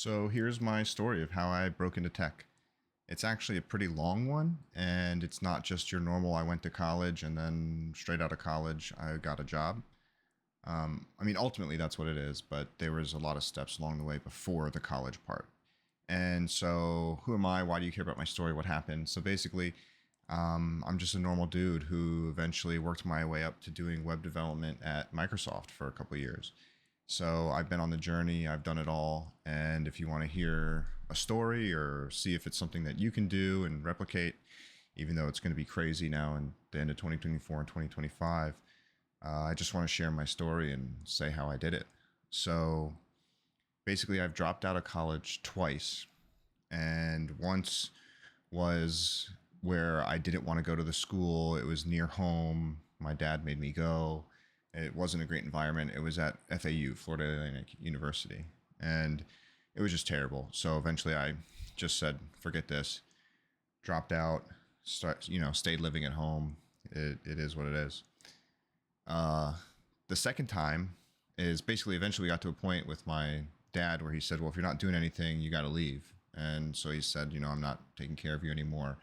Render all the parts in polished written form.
So here's my story of how I broke into tech. It's actually a pretty long one, and it's not just your normal I went to college and then straight out of college I got a job. Ultimately that's what it is, but there was a lot of steps along the way before the college part. And so, who am I? Why do you care about my story? What happened? So basically, I'm just a normal dude who eventually worked my way up to doing web development at Microsoft for a couple of years. So I've been on the journey, I've done it all. And if you want to hear a story or see if it's something that you can do and replicate, even though it's going to be crazy now in the end of 2024 and 2025, I just want to share my story and say how I did it. So basically, I've dropped out of college twice. And once was where I didn't want to go to the school. It was near home. My dad made me go. It wasn't a great environment. It was at FAU, Florida Atlantic University. And it was just terrible. So eventually I just said, forget this, dropped out, stayed living at home. It is what it is. The second time is basically eventually got to a point with my dad where he said, well, if you're not doing anything, you got to leave. And so he said, I'm not taking care of you anymore.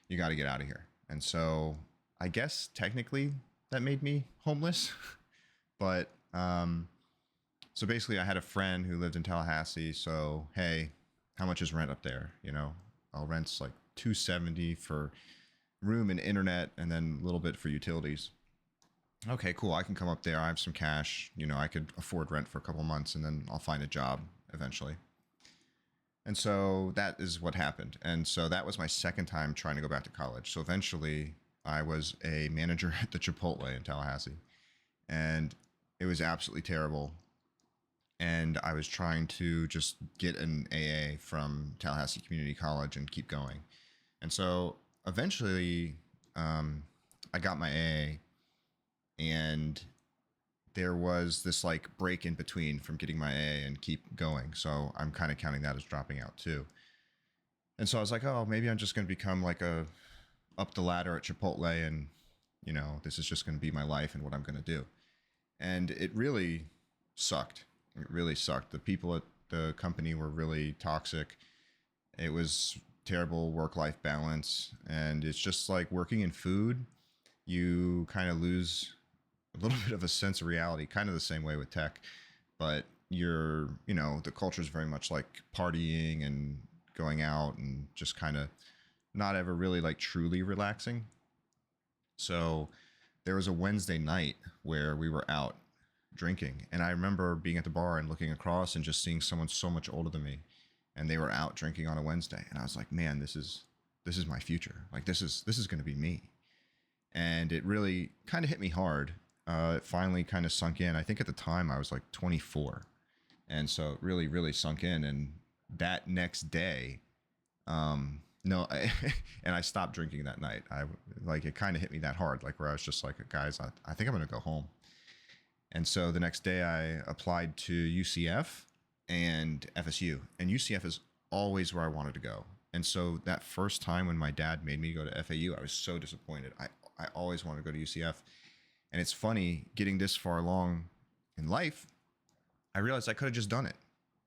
You got to get out of here. And so I guess technically that made me homeless. But so basically I had a friend who lived in Tallahassee. So, hey, how much is rent up there? I'll rent's like $270 for room and internet and then a little bit for utilities. Okay, cool. I can come up there. I have some cash. I could afford rent for a couple months and then I'll find a job eventually. And so that is what happened. And so that was my second time trying to go back to college. So eventually I was a manager at the Chipotle in Tallahassee. And it was absolutely terrible. And I was trying to just get an AA from Tallahassee Community College and keep going. And so eventually I got my AA, and there was this like break in between from getting my AA and keep going. So I'm kind of counting that as dropping out too. And so I was like, oh, maybe I'm just going to become like a up the ladder at Chipotle, and this is just going to be my life and what I'm going to do. And it really sucked. It really sucked. The people at the company were really toxic. It was terrible work-life balance. And it's just like working in food, you kind of lose a little bit of a sense of reality, kind of the same way with tech. But the culture is very much like partying and going out and just kind of not ever really like truly relaxing. So there was a Wednesday night where we were out drinking, and I remember being at the bar and looking across and just seeing someone so much older than me, and they were out drinking on a Wednesday, and I was like, man, this is my future. Like this is going to be me. And it really kind of hit me hard. It finally kind of sunk in. I think at the time I was like 24, and so it really, really sunk in. And that next day, no, and I stopped drinking that night. It kind of hit me that hard, like where I was just like, guys, I think I'm going to go home. And so the next day I applied to UCF and FSU, and UCF is always where I wanted to go. And so that first time when my dad made me go to FAU, I was so disappointed. I always wanted to go to UCF. And it's funny, getting this far along in life, I realized I could have just done it.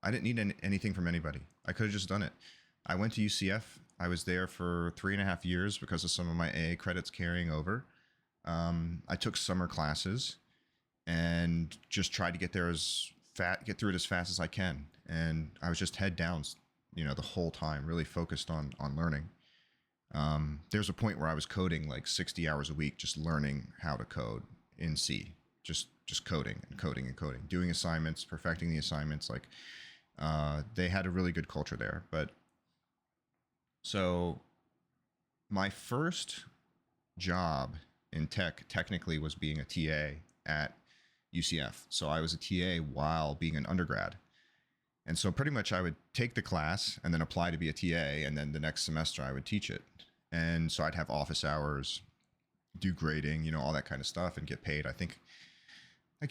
I didn't need anything from anybody. I could have just done it. I went to UCF. I was there for 3.5 years because of some of my AA credits carrying over. I took summer classes and just tried to get through it as fast as I can. And I was just head down, the whole time, really focused on learning. There's a point where I was coding like 60 hours a week, just learning how to code in C, just coding and coding and coding, doing assignments, perfecting the assignments. Like, they had a really good culture there. But so my first job in tech technically was being a TA at UCF. So I was a TA while being an undergrad. And so pretty much I would take the class and then apply to be a TA. And then the next semester I would teach it. And so I'd have office hours, do grading, all that kind of stuff, and get paid. I can't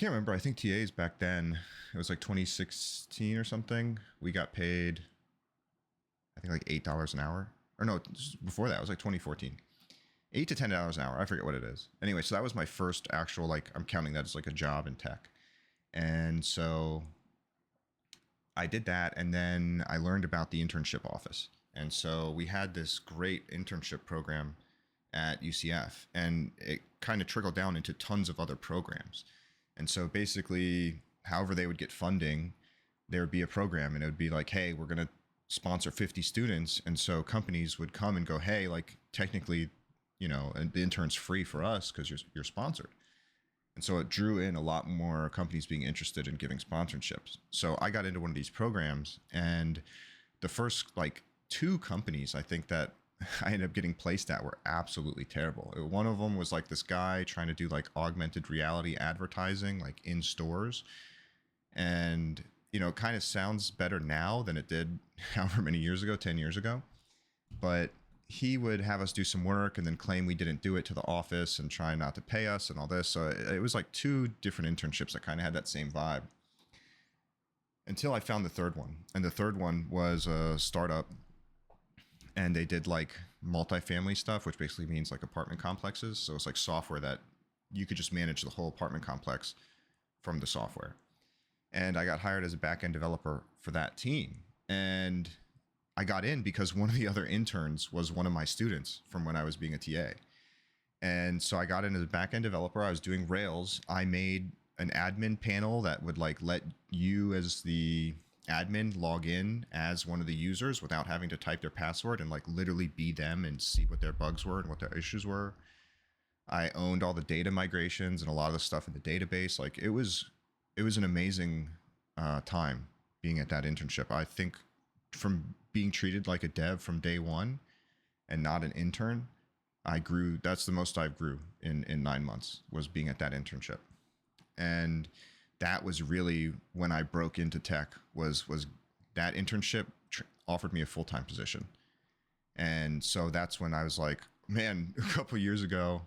remember. I think TAs back then, it was like 2016 or something. We got paid, I think like $8 an hour. Or no, before that, it was like 2014. $8 to $10 an hour. I forget what it is. Anyway, so that was my first actual, I'm counting that as like a job in tech. And so I did that, and then I learned about the internship office. And so we had this great internship program at UCF, and it kind of trickled down into tons of other programs. And so basically, however they would get funding, there would be a program, and it would be like, hey, we're going to sponsor 50 students. And so companies would come and go, hey, like technically, and the intern's free for us because you're sponsored. And so it drew in a lot more companies being interested in giving sponsorships. So I got into one of these programs, and the first like two companies I think that I ended up getting placed at were absolutely terrible. One of them was like this guy trying to do like augmented reality advertising, like in stores. And, it kind of sounds better now than it did however many years ago, 10 years ago. But he would have us do some work and then claim we didn't do it to the office and try not to pay us and all this. So it was like two different internships that kind of had that same vibe until I found the third one. And the third one was a startup, and they did like multifamily stuff, which basically means like apartment complexes. So it's like software that you could just manage the whole apartment complex from the software. And I got hired as a back-end developer for that team. And I got in because one of the other interns was one of my students from when I was being a TA. And so I got in as a back-end developer. I was doing Rails. I made an admin panel that would like let you as the admin log in as one of the users without having to type their password and like literally be them and see what their bugs were and what their issues were. I owned all the data migrations and a lot of the stuff in the database. Like it was an amazing time being at that internship. I think from being treated like a dev from day one and not an intern, I grew. That's the most I grew in 9 months, was being at that internship. And that was really when I broke into tech, was that internship offered me a full-time position. And so that's when I was like, man, a couple of years ago,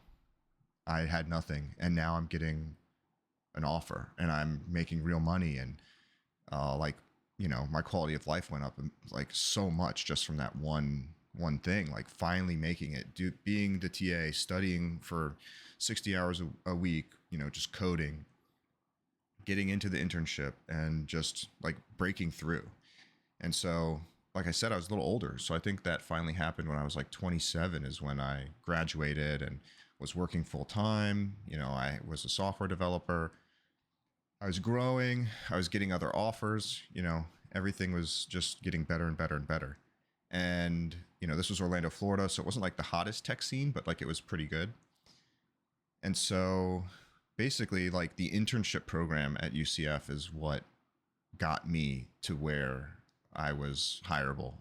I had nothing. And now I'm getting an offer and I'm making real money. And my quality of life went up like so much just from that one thing, like finally making it, being the TA, studying for 60 hours a week, just coding, getting into the internship and just like breaking through. And so, like I said, I was a little older. So I think that finally happened when I was like 27 is when I graduated and was working full time. I was a software developer. I was growing. I was getting other offers. Everything was just getting better and better and better. And, this was Orlando, Florida. So it wasn't like the hottest tech scene, but like it was pretty good. And so basically like the internship program at UCF is what got me to where I was hireable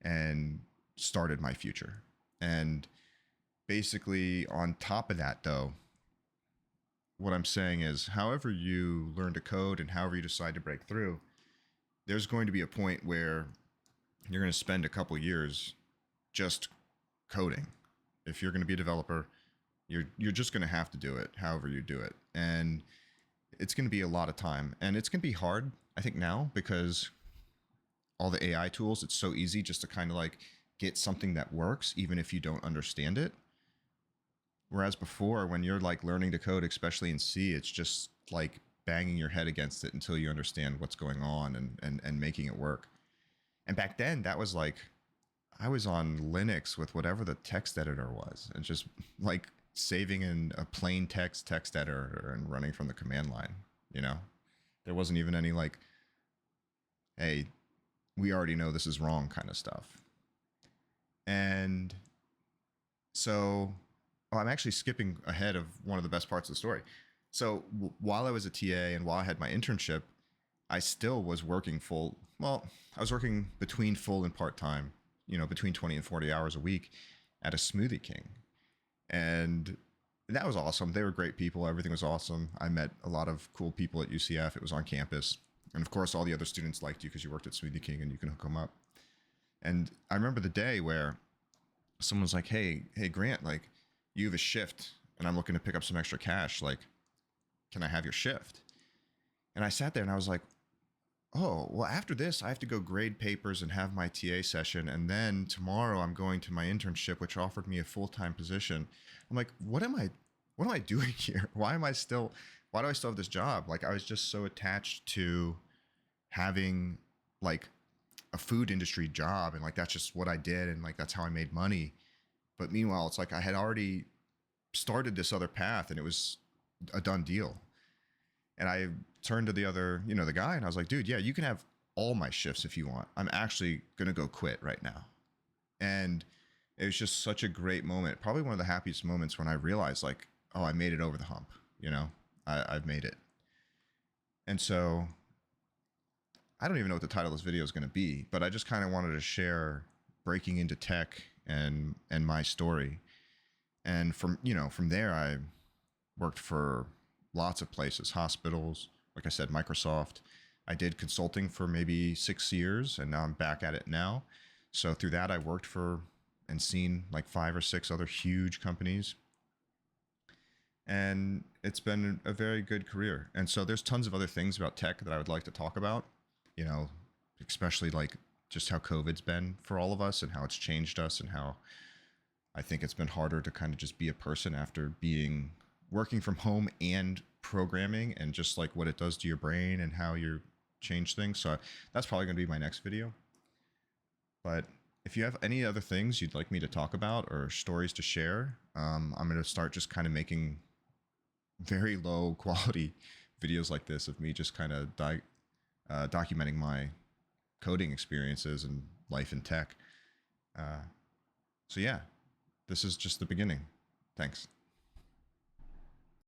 and started my future. And basically on top of that though, what I'm saying is however you learn to code and however you decide to break through, there's going to be a point where you're going to spend a couple years just coding. If you're going to be a developer, you're just going to have to do it however you do it. And it's going to be a lot of time. And it's going to be hard, I think, now because all the AI tools, it's so easy just to kind of like get something that works, even if you don't understand it. Whereas before, when you're like learning to code, especially in C, it's just like banging your head against it until you understand what's going on and making it work. And back then, that was like, I was on Linux with whatever the text editor was, and just like saving in a plain text editor and running from the command line. There wasn't even any like, hey, we already know this is wrong kind of stuff. And so I'm actually skipping ahead of one of the best parts of the story. So while I was a TA and while I had my internship, I still was working I was working between full and part-time, between 20 and 40 hours a week at a Smoothie King. And that was awesome. They were great people. Everything was awesome. I met a lot of cool people at UCF. It was on campus. And of course, all the other students liked you because you worked at Smoothie King and you can hook them up. And I remember the day where someone's like, hey, Grant, like you have a shift and I'm looking to pick up some extra cash. Like, can I have your shift? And I sat there and I was like, oh, well, after this, I have to go grade papers and have my TA session. And then tomorrow I'm going to my internship, which offered me a full-time position. I'm like, what am I doing here? Why do I still have this job? Like, I was just so attached to having like a food industry job, and like that's just what I did, and like that's how I made money. But meanwhile, it's like I had already started this other path, and it was a done deal. And I turned to the other, the guy, and I was like, dude, yeah, you can have all my shifts if you want. I'm actually gonna go quit right now. And it was just such a great moment. Probably one of the happiest moments when I realized, like, oh, I made it over the hump. I've made it. And so I don't even know what the title of this video is going to be, but I just kind of wanted to share breaking into tech and my story. And from there, I worked for lots of places, hospitals, like I said, Microsoft. I did consulting for maybe 6 years, and now I'm back at it now. So through that, I worked for and seen like 5 or 6 other huge companies. And it's been a very good career. And so there's tons of other things about tech that I would like to talk about, especially like just how COVID's been for all of us and how it's changed us, and how I think it's been harder to kind of just be a person after working from home and programming, and just like what it does to your brain and how you change things. So that's probably going to be my next video. But if you have any other things you'd like me to talk about or stories to share, I'm going to start just kind of making very low quality videos like this of me just kind of documenting my coding experiences and life in tech. So yeah, this is just the beginning. Thanks.